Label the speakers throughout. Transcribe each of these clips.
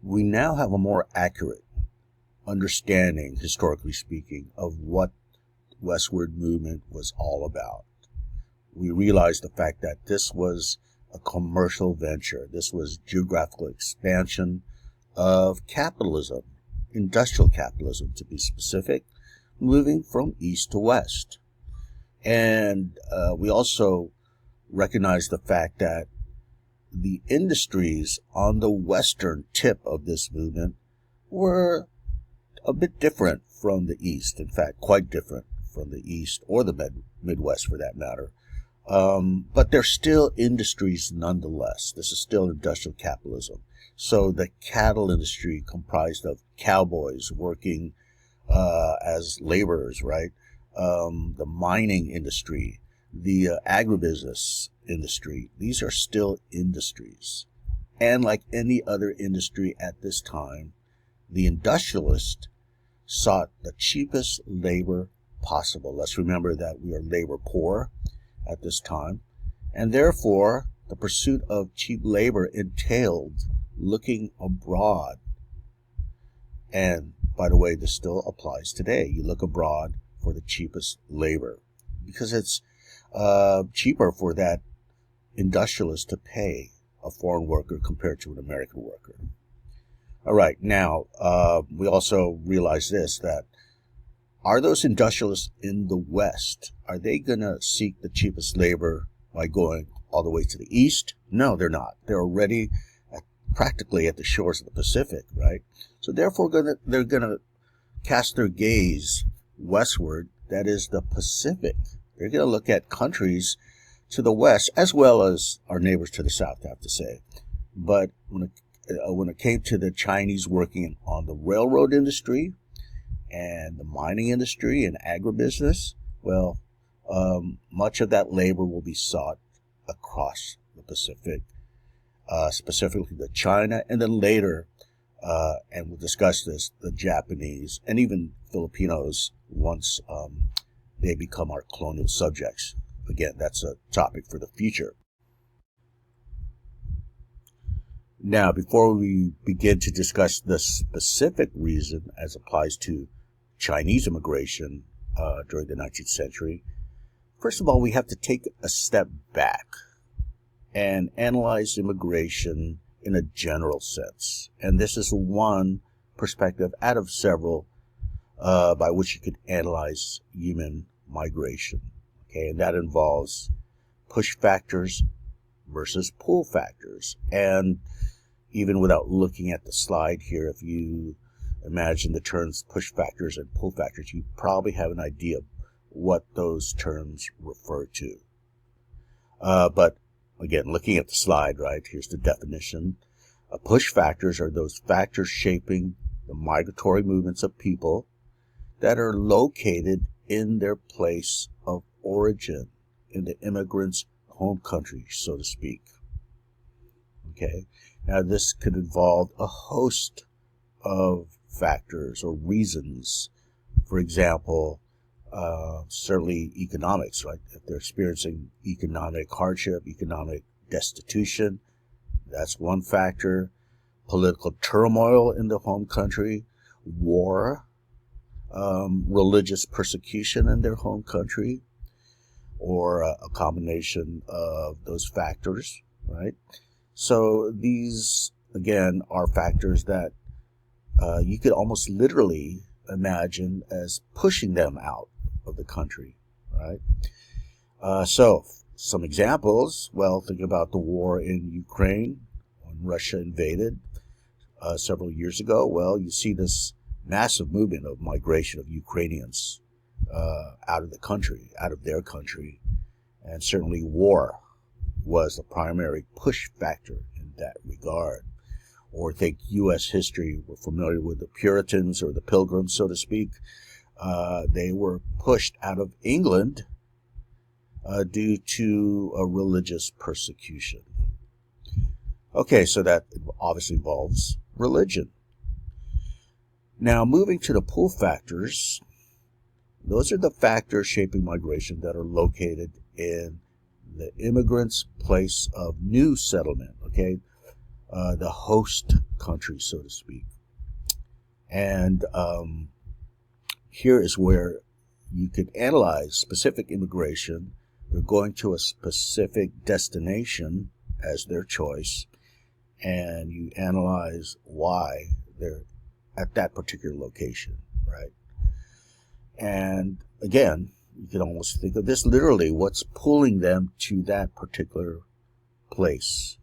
Speaker 1: we now have a more accurate understanding, historically speaking, of what westward movement was all about. We realized the fact that this was a commercial venture. This was geographical expansion of capitalism, industrial capitalism to be specific, moving from east to west. And we also recognize the fact that the industries on the western tip of this movement were a bit different from the east. In fact, quite different from the east or the Midwest for that matter. But they're still industries nonetheless. This is still industrial capitalism. So the cattle industry comprised of cowboys working as laborers, right? The mining industry, the agribusiness industry, these are still industries. And like any other industry at this time, the industrialist sought the cheapest labor possible. Let's remember that we are labor poor at this time, and therefore the pursuit of cheap labor entailed looking abroad. And by the way, this still applies today. You look abroad for the cheapest labor because it's cheaper for that industrialist to pay a foreign worker compared to an American worker. All right, now we also realize this, that are those industrialists in the West, are they going to seek the cheapest labor by going all the way to the east? No, they're not. They're already practically at the shores of the Pacific, right? So therefore they're going to cast their gaze westward, that is the Pacific. They're going to look at countries to the west as well as our neighbors to the south, I have to say. But when it came to the Chinese working on the railroad industry and the mining industry and agribusiness, well, much of that labor will be sought across the Pacific, specifically the China, and then later, and we'll discuss this, the Japanese and even Filipinos once they become our colonial subjects. Again, that's a topic for the future. Now, before we begin to discuss the specific reason as applies to Chinese immigration during the 19th century, first of all, we have to take a step back and analyze immigration in a general sense. And this is one perspective out of several by which you could analyze human migration. Okay, and that involves push factors versus pull factors. And even without looking at the slide here, if you imagine the terms push factors and pull factors, you probably have an idea of what those terms refer to. But again, looking at the slide, right, here's the definition. Push factors are those factors shaping the migratory movements of people that are located in their place of origin, in the immigrant's home country, so to speak. Okay, now this could involve a host of factors or reasons. For example, certainly economics, right? If they're experiencing economic hardship, economic destitution, that's one factor. Political turmoil in the home country, war, religious persecution in their home country, or a combination of those factors, right? So these, again, are factors that you could almost literally imagine as pushing them out of the country, right? So some examples, well, think about the war in Ukraine when Russia invaded several years ago. Well, you see this massive movement of migration of Ukrainians out of the country, out of their country, and certainly war was the primary push factor in that regard. Or think U.S. history, we're familiar with the Puritans or the Pilgrims, so to speak. They were pushed out of England due to a religious persecution. Okay, so that obviously involves religion. Now, moving to the pull factors, those are the factors shaping migration that are located in the immigrant's place of new settlement, okay? the host country, so to speak. And here is where you could analyze specific immigration. They're going to a specific destination as their choice, and you analyze why they're at that particular location, right? And again, you can almost think of this literally. What's pulling them to that particular place?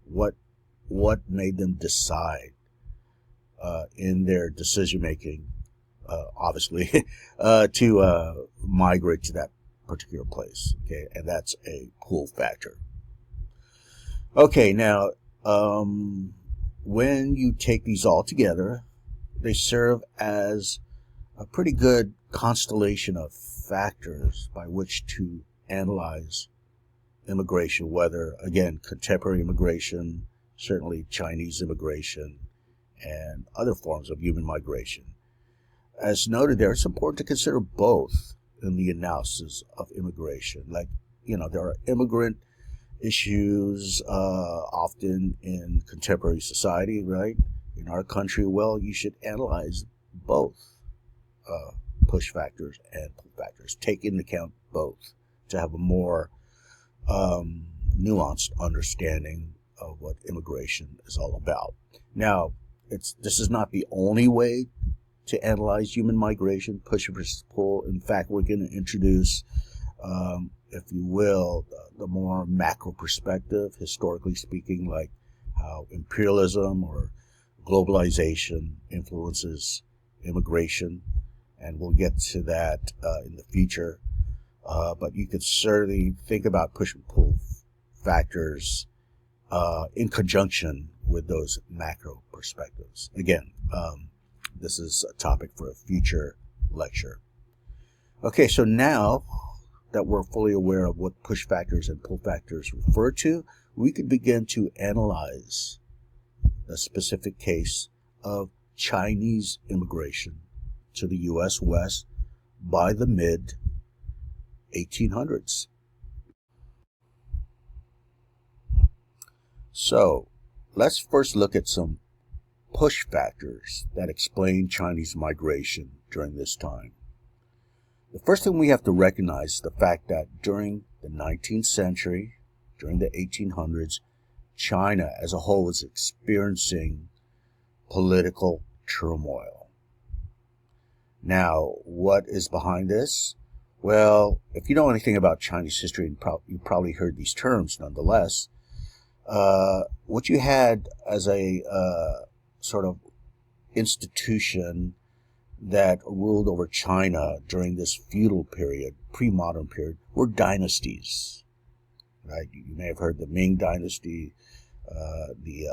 Speaker 1: What made them decide in their decision making, obviously, to migrate to that particular place? Okay, and that's a pull factor. Okay, now when you take these all together, they serve as a pretty good constellation of factors by which to analyze immigration, whether, again, contemporary immigration, certainly Chinese immigration, and other forms of human migration. As noted there, it's important to consider both in the analysis of immigration. Like, there are immigrant issues often in contemporary society, right? In our country, well, you should analyze both push factors and pull factors. Take into account both to have a more nuanced understanding of what immigration is all about. Now, this is not the only way to analyze human migration, push versus pull. In fact, we're going to introduce, if you will, the more macro perspective, historically speaking, like how imperialism or globalization influences immigration, and we'll get to that in the future. But you could certainly think about push and pull factors in conjunction with those macro perspectives. Again, this is a topic for a future lecture. Okay, so now that we're fully aware of what push factors and pull factors refer to, we could begin to analyze the specific case of Chinese immigration to the U.S. West by the mid-1800s. So, let's first look at some push factors that explain Chinese migration during this time. The first thing we have to recognize is the fact that during the 19th century, during the 1800s, China as a whole was experiencing political turmoil. Now, what is behind this? Well, if you know anything about Chinese history, you probably heard these terms nonetheless. What you had as a sort of institution that ruled over China during this feudal period, pre-modern period, were dynasties, right? You may have heard the Ming Dynasty, the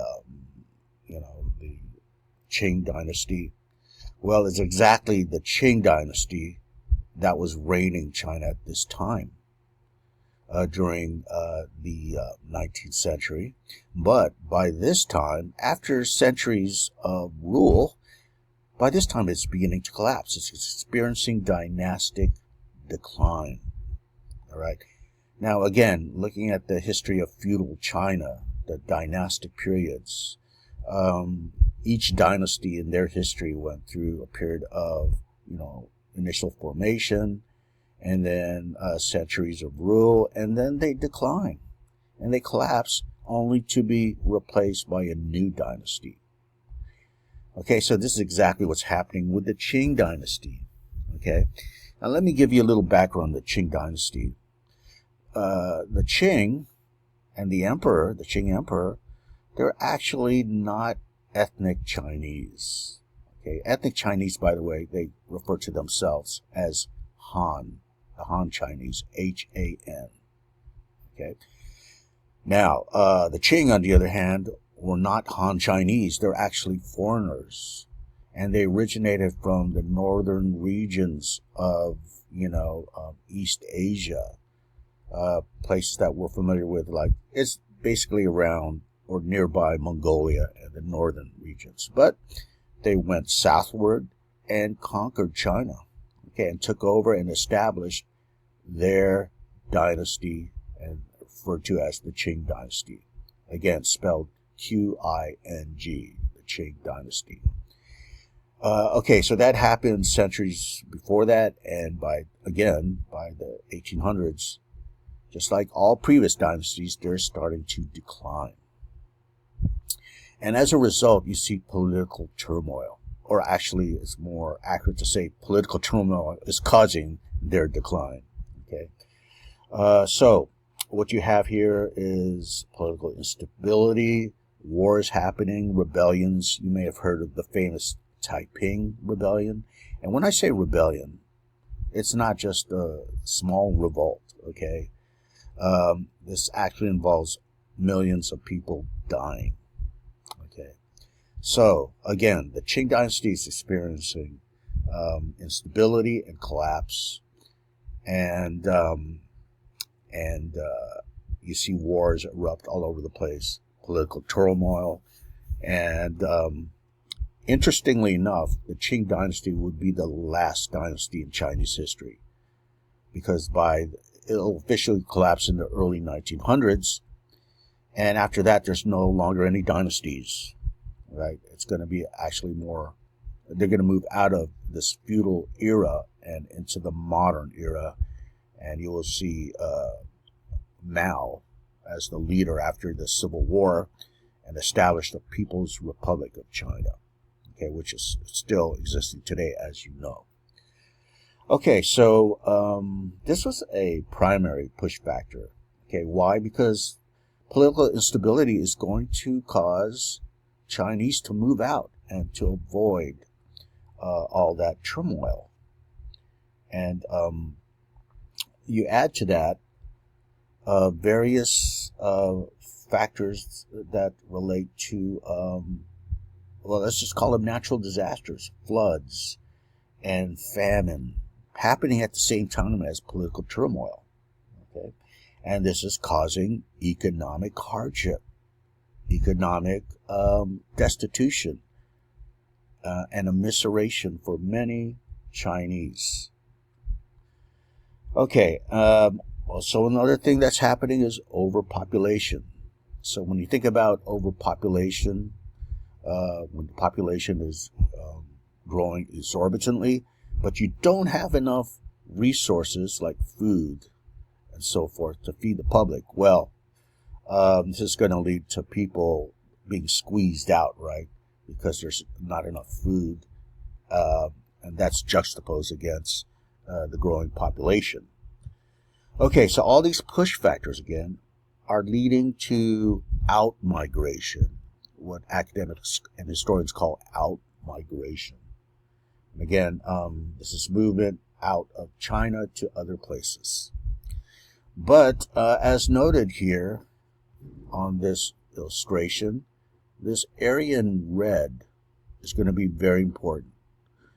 Speaker 1: Qing Dynasty. Well, it's exactly the Qing Dynasty that was reigning China at this time during the 19th century. But by this time, after centuries of rule, by this time it's beginning to collapse. It's experiencing dynastic decline. All right. Now, again, looking at the history of feudal China, the dynastic periods, each dynasty in their history went through a period of, initial formation, and then centuries of rule, and then they decline, and they collapse, only to be replaced by a new dynasty. Okay, so this is exactly what's happening with the Qing Dynasty. Okay, now let me give you a little background on the Qing Dynasty. The Qing and the Qing Emperor, they're actually not ethnic Chinese. Okay, ethnic Chinese, by the way, they refer to themselves as Han, the Han Chinese, H-A-N. Okay, now the Qing, on the other hand, were not Han Chinese. They're actually foreigners, and they originated from the northern regions of East Asia, places that we're familiar with, like it's basically around or nearby Mongolia and the northern regions. But they went southward and conquered China, okay, and took over and established their dynasty, and referred to as the Qing Dynasty. Again, spelled Qing, the Qing dynasty. Okay, so that happened centuries before that, and by the 1800s, just like all previous dynasties, they're starting to decline. And as a result, you see political turmoil, or actually, it's more accurate to say political turmoil is causing their decline. Okay, so what you have here is political instability, wars happening, rebellions. You may have heard of the famous Taiping rebellion. And when I say rebellion, it's not just a small revolt, okay? This actually involves millions of people dying, okay? So, again, the Qing dynasty is experiencing instability and collapse, and you see wars erupt all over the place, political turmoil, and interestingly enough, the Qing dynasty would be the last dynasty in Chinese history, because it'll officially collapse in the early 1900s, and after that, there's no longer any dynasties, right? It's going to be actually they're going to move out of this feudal era and into the modern era, and you will see Mao as the leader after the Civil War and establish the People's Republic of China. Okay, which is still existing today, as you know. Okay, so this was a primary push factor. Okay, why? Because political instability is going to cause Chinese to move out and to avoid all that turmoil. And you add to that various factors that relate to well, let's just call them natural disasters, floods, and famine, happening at the same time as political turmoil. Okay, and this is causing economic hardship, economic destitution, and immiseration for many Chinese. Okay, so another thing that's happening is overpopulation. So when you think about overpopulation, when the population is growing exorbitantly, but you don't have enough resources like food and so forth to feed the public, well, this is going to lead to people being squeezed out, right? Because there's not enough food, and that's juxtaposed against the growing population. Okay, so all these push factors, again, are leading to out-migration, what academics and historians call out-migration. And again, this is movement out of China to other places. But as noted here on this illustration, this area in red is going to be very important.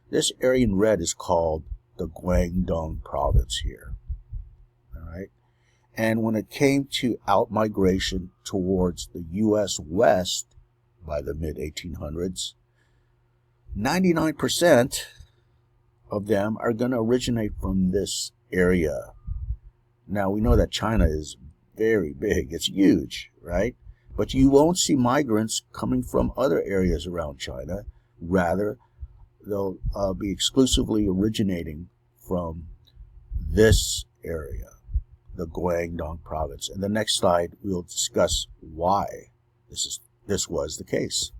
Speaker 1: This area in red is called the Guangdong province here. All right. And when it came to out-migration towards the U.S. West by the mid-1800s, 99% of them are going to originate from this area. Now, we know that China is very big. It's huge, right? But you won't see migrants coming from other areas around China. Rather, they'll be exclusively originating from this area, the Guangdong province. In the next slide, we'll discuss why this was the case.